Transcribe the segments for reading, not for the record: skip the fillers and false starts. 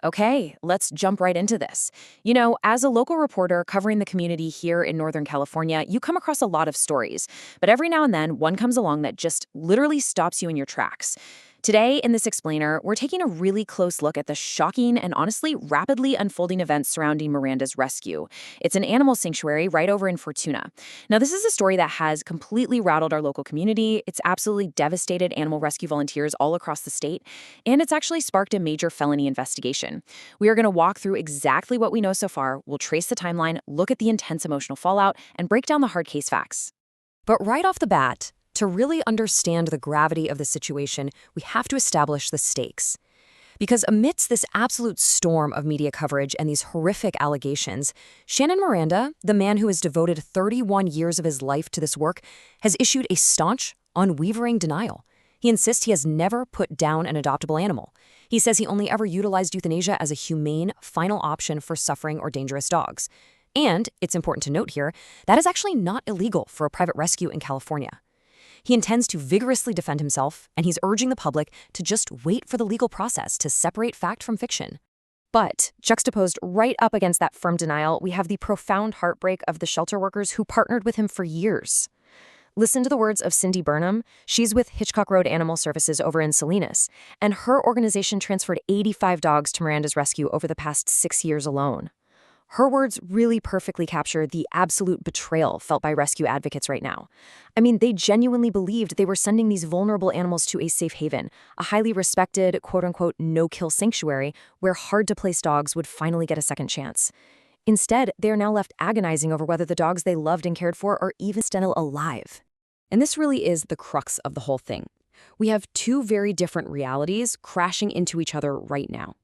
Okay, let's jump right into this. As a local reporter covering the community here in Northern California, you come across a lot of stories, but every now and then one comes along that just literally stops you in your tracks. Today, in this explainer, we're taking a really close look at the shocking and honestly rapidly unfolding events surrounding Miranda's rescue. It's an animal sanctuary right over in Fortuna. Now, this is a story that has completely rattled our local community. It's absolutely devastated animal rescue volunteers all across the state, and it's actually sparked a major felony investigation. We are going to walk through exactly what we know so far. We'll trace the timeline, look at the intense emotional fallout, and break down the hard case facts. But right off the bat, to really understand the gravity of the situation, we have to establish the stakes. Because amidst this absolute storm of media coverage and these horrific allegations, Shannon Miranda, the man who has devoted 31 years of his life to this work, has issued a staunch, unwavering denial. He insists he has never put down an adoptable animal. He says he only ever utilized euthanasia as a humane, final option for suffering or dangerous dogs. And, it's important to note here, that is actually not illegal for a private rescue in California. He intends to vigorously defend himself, and he's urging the public to just wait for the legal process to separate fact from fiction. But, juxtaposed right up against that firm denial, we have the profound heartbreak of the shelter workers who partnered with him for years. Listen to the words of Cindy Burnham. She's with Hitchcock Road Animal Services over in Salinas, and her organization transferred 85 dogs to Miranda's rescue over the past 6 years alone. Her words really perfectly capture the absolute betrayal felt by rescue advocates right now. I mean, they genuinely believed they were sending these vulnerable animals to a safe haven, a highly respected, quote-unquote, no-kill sanctuary where hard-to-place dogs would finally get a second chance. Instead, they are now left agonizing over whether the dogs they loved and cared for are even still alive. And this really is the crux of the whole thing. We have two very different realities crashing into each other right now.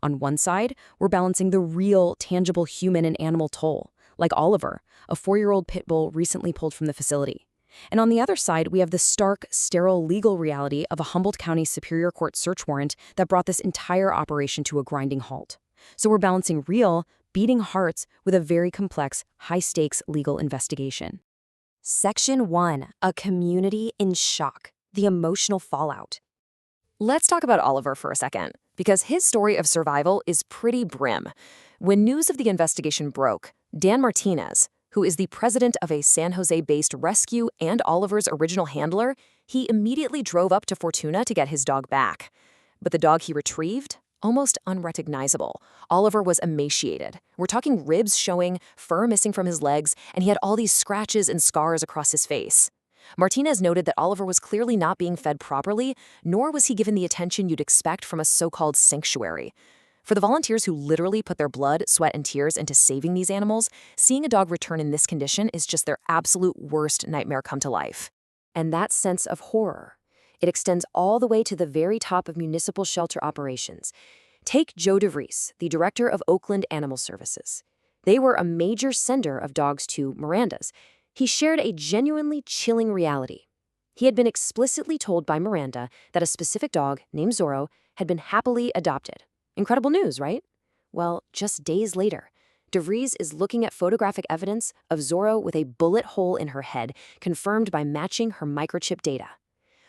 On one side, we're balancing the real, tangible human and animal toll, like Oliver, a 4-year-old pit bull recently pulled from the facility. And on the other side, we have the stark, sterile legal reality of a Humboldt County Superior Court search warrant that brought this entire operation to a grinding halt. So we're balancing real, beating hearts with a very complex, high-stakes legal investigation. Section 1. A community in shock. The emotional fallout. Let's talk about Oliver for a second, because his story of survival is pretty grim. When news of the investigation broke, Dan Martinez, who is the president of a San Jose-based rescue and Oliver's original handler, he immediately drove up to Fortuna to get his dog back. But the dog he retrieved? Almost unrecognizable. Oliver was emaciated. We're talking ribs showing, fur missing from his legs, and he had all these scratches and scars across his face. Martinez noted that Oliver was clearly not being fed properly, nor was he given the attention you'd expect from a so-called sanctuary. For the volunteers who literally put their blood, sweat, and tears into saving these animals, seeing a dog return in this condition is just their absolute worst nightmare come to life. And that sense of horror, it extends all the way to the very top of municipal shelter operations. Take Joe DeVries, the director of Oakland Animal Services. They were a major sender of dogs to Miranda's. He shared a genuinely chilling reality. He had been explicitly told by Miranda that a specific dog, named Zorro, had been happily adopted. Incredible news, right? Well, just days later, DeVries is looking at photographic evidence of Zorro with a bullet hole in her head, confirmed by matching her microchip data.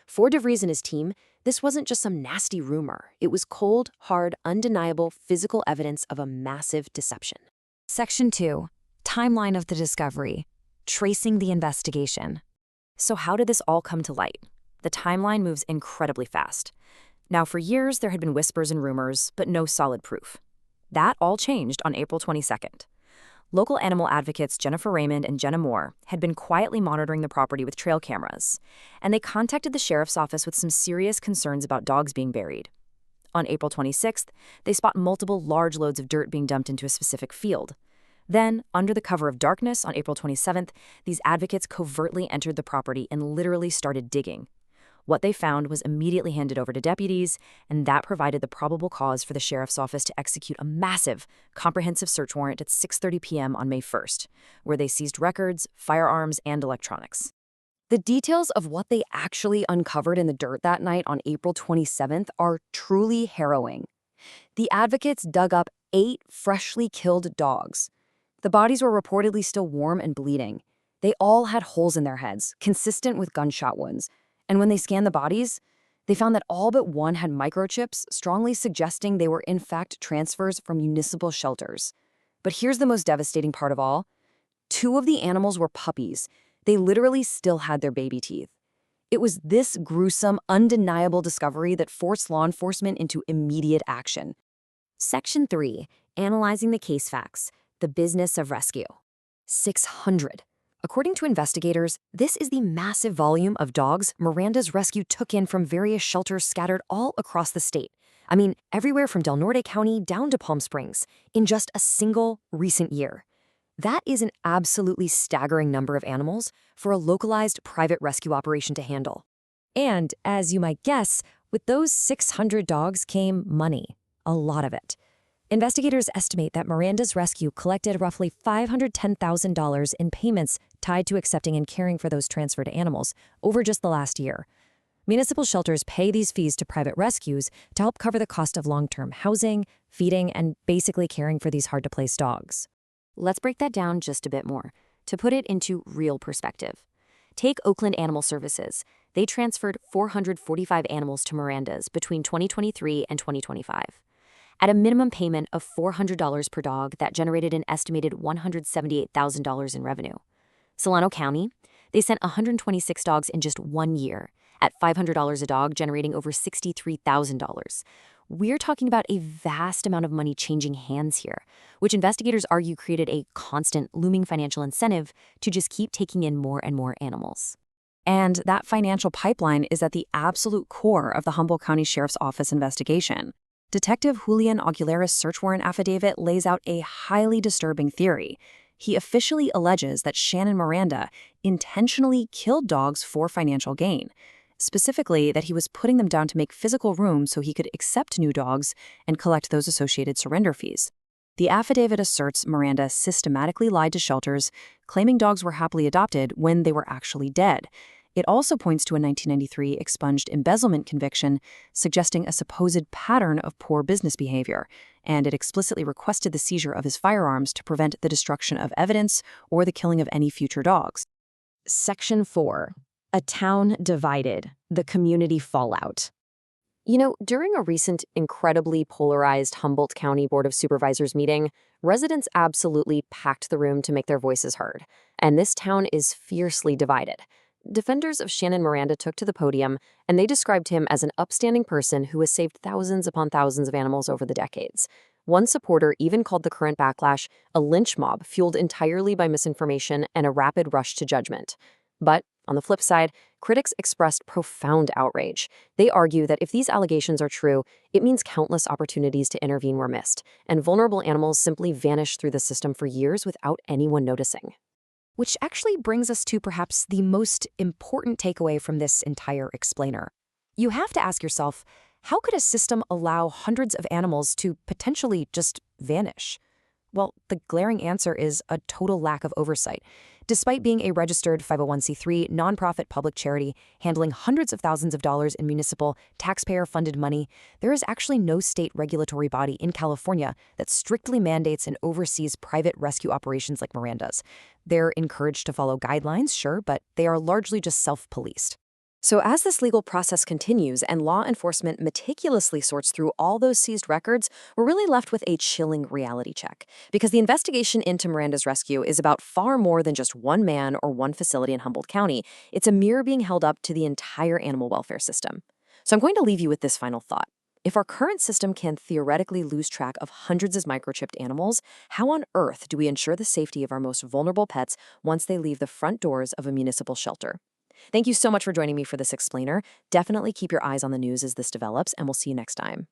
For DeVries and his team, this wasn't just some nasty rumor. It was cold, hard, undeniable physical evidence of a massive deception. Section 2. Timeline of the discovery. Tracing the investigation. So how did this all come to light? The timeline moves incredibly fast. Now, for years, there had been whispers and rumors, but no solid proof. That all changed on April 22nd. Local animal advocates Jennifer Raymond and Jenna Moore had been quietly monitoring the property with trail cameras, and they contacted the sheriff's office with some serious concerns about dogs being buried. On April 26th, they spot multiple large loads of dirt being dumped into a specific field. Then, under the cover of darkness on April 27th, these advocates covertly entered the property and literally started digging. What they found was immediately handed over to deputies, and that provided the probable cause for the sheriff's office to execute a massive, comprehensive search warrant at 6:30 p.m. on May 1st, where they seized records, firearms, and electronics. The details of what they actually uncovered in the dirt that night on April 27th are truly harrowing. The advocates dug up 8 freshly killed dogs. The bodies were reportedly still warm and bleeding. They all had holes in their heads, consistent with gunshot wounds. And when they scanned the bodies, They found that all but one had microchips, strongly suggesting they were in fact transfers from municipal shelters. But here's the most devastating part of all. Two of the animals were puppies. They literally still had their baby teeth. It was this gruesome, undeniable discovery that forced law enforcement into immediate action. Section 3. Analyzing the case facts. The business of rescue. 600. According to investigators, this is the massive volume of dogs Miranda's rescue took in from various shelters scattered all across the state. I mean, everywhere from Del Norte County down to Palm Springs, in just a single recent year. That is an absolutely staggering number of animals for a localized private rescue operation to handle. And, as you might guess, with those 600 dogs came money. A lot of it. Investigators estimate that Miranda's rescue collected roughly $510,000 in payments tied to accepting and caring for those transferred animals over just the last year. Municipal shelters pay these fees to private rescues to help cover the cost of long-term housing, feeding, and basically caring for these hard-to-place dogs. Let's break that down just a bit more, to put it into real perspective. Take Oakland Animal Services. They transferred 445 animals to Miranda's between 2023 and 2025. At a minimum payment of $400 per dog, that generated an estimated $178,000 in revenue. Solano County, they sent 126 dogs in just 1 year, at $500 a dog, generating over $63,000. We're talking about a vast amount of money changing hands here, which investigators argue created a constant, looming financial incentive to just keep taking in more and more animals. And that financial pipeline is at the absolute core of the Humboldt County Sheriff's Office investigation. Detective Julian Aguilera's search warrant affidavit lays out a highly disturbing theory. He officially alleges that Shannon Miranda intentionally killed dogs for financial gain, specifically that he was putting them down to make physical room so he could accept new dogs and collect those associated surrender fees. The affidavit asserts Miranda systematically lied to shelters, claiming dogs were happily adopted when they were actually dead. It also points to a 1993 expunged embezzlement conviction, suggesting a supposed pattern of poor business behavior, and it explicitly requested the seizure of his firearms to prevent the destruction of evidence or the killing of any future dogs. Section 4. A town divided. The community fallout. You know, during a recent incredibly polarized Humboldt County Board of Supervisors meeting, residents absolutely packed the room to make their voices heard, and this town is fiercely divided. Defenders of Shannon Miranda took to the podium, and they described him as an upstanding person who has saved thousands upon thousands of animals over the decades. One supporter even called the current backlash a lynch mob fueled entirely by misinformation and a rapid rush to judgment. But, on the flip side, critics expressed profound outrage. They argue that if these allegations are true, it means countless opportunities to intervene were missed, and vulnerable animals simply vanished through the system for years without anyone noticing. Which actually brings us to perhaps the most important takeaway from this entire explainer. You have to ask yourself, how could a system allow hundreds of animals to potentially just vanish? Well, the glaring answer is a total lack of oversight. Despite being a registered 501c3 nonprofit public charity handling hundreds of thousands of dollars in municipal, taxpayer-funded money, there is actually no state regulatory body in California that strictly mandates and oversees private rescue operations like Miranda's. They're encouraged to follow guidelines, sure, but they are largely just self-policed. So as this legal process continues and law enforcement meticulously sorts through all those seized records, we're really left with a chilling reality check. Because the investigation into Miranda's rescue is about far more than just one man or one facility in Humboldt County. It's a mirror being held up to the entire animal welfare system. So I'm going to leave you with this final thought. If our current system can theoretically lose track of hundreds of microchipped animals, how on earth do we ensure the safety of our most vulnerable pets once they leave the front doors of a municipal shelter? Thank you so much for joining me for this explainer. Definitely keep your eyes on the news as this develops, and we'll see you next time.